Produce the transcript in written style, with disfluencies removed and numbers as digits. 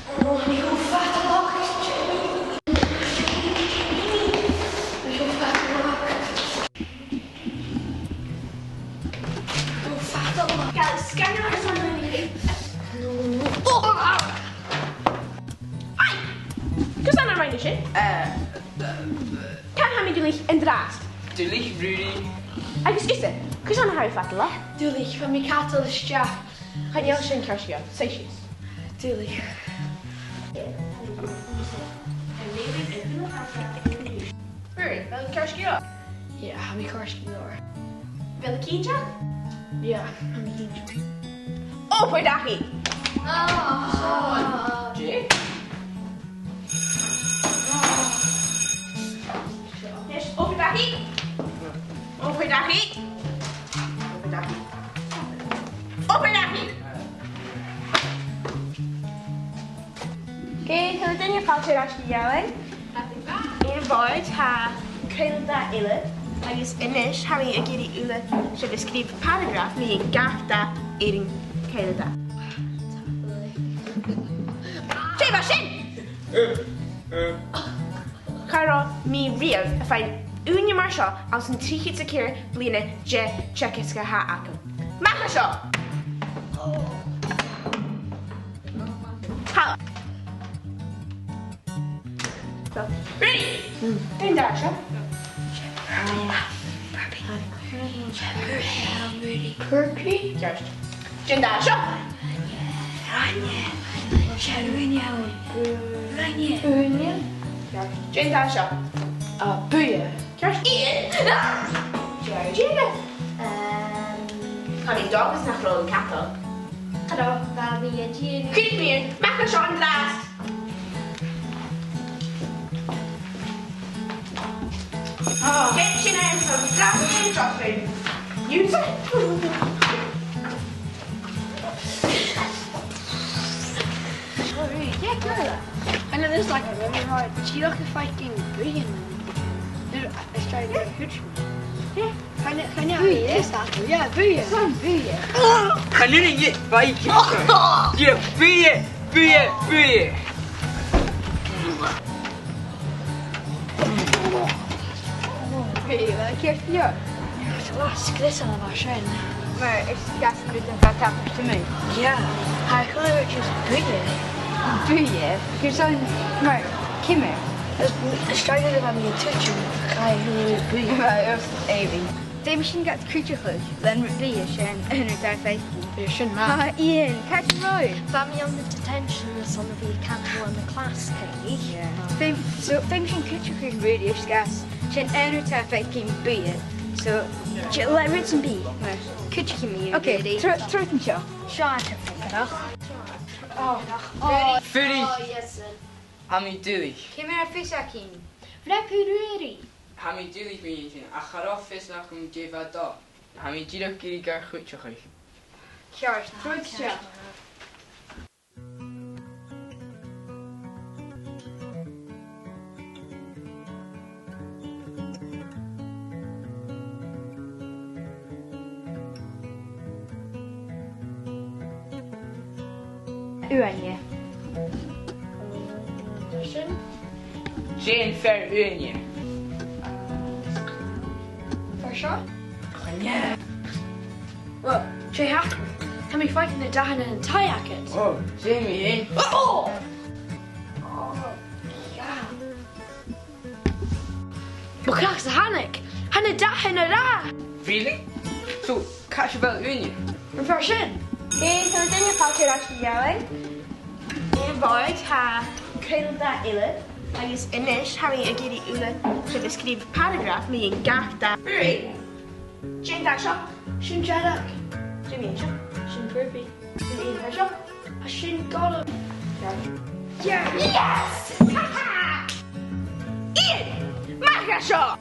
Oh, we go fatalach. We go fatalach. Go fatalach. Gael, sgan your eyes on me. No. Ai! Cos anna rhaid i si? Can hami direach yn drast? Direach rúdi. Agus gyda, cos anna hau fatalach? Direach, fan mi catal ystia. Chan iawn sy'n cersio, seisius. Direach. Really? Fel yn cersio? Yeah, fan mi carsgi o'r. Fel y cynta? Yeah, fan mi hinja. O, buidhe! Oh. Jay? Yes, o buidhe! O buidhe! O buidhe! Okay, cairaidean your culture actually yelling. Inbhir ha cairaidean agus a-nis ha mi a-giri ula sydd ysgrif paragraff mi gafda eirin cairaidean. Tre fa sin! Cairo mi riamh a ffain úne mar seo am sy'n trichid sa cyr blina je checysga ha acw. Macha seo! Hala. Ready? Dyn da seo. Kirky? Just. Dyn da seo. Dyn da seo. Buidhe. Just. Ian. Jerry. Kan ik dogus nach rol cattle? Hallo, waar ben je hier? Kijk meer. Macha seo an drast. Get sin an from drast and dropping. Use it. Oh, really? Yeah, girl. I know there's like a really hard. She look at fighting Brian. Let's try to get a picture. Yeah. Kan je eerst laten? Ja, Brian. Zo'n Brian. Kan nu niet feicinn. Ja, buidhe. Brian, keert je? Clas, Chris aan de machine. Maar is het gas goed en wat heb je mee? Ja, hij gelooft je Brian. Brian? Je zo'n, maar kimmer. Het strijdt er van je tuitje. Ga je geloof Brian. Maar eerst even. De machine gaat cuideachadh, then Brian en er daar feicinn. Je shouldn't mind. Ah, Ian, catch him out. Family on the detention is on the capital in the class, Katie. Yeah. De machine cuideachadh really is gas. Shin er daar feicinn Brian. So, let Ritson be. Cuideachadh me. Okay, truiten show. Sean can pick it up. Oh. Furi. Yes, sir. Hami direach. Kim er feachain. Flap ready. Hami direach mi a charaf featalach deireadh. Hami direach giri gar cuideachadh. Charles, truiten show. Uanje. Jane fer unie. For sure? Yeah. Well, Jay Hacker. Can we fight in the dhan and direach? Oh, Jamie, eh? Oh! Yeah. But clas the Hannick. Hanna dhan and da. Really? So, catch about unie. For sure. Okay, cairaidean your culture actually yelling. Inbhir ha cairaidean agus a-nis ha mi a-giri ula sydd ysgrif paragraff mi gafda. Really? Jane da seo. Shin Jadak. Jimmy seo. Shin Purpy. Jimmy her seo. A Shin Gollum. Yeah. Yes! Haha! Ian! Macha seo!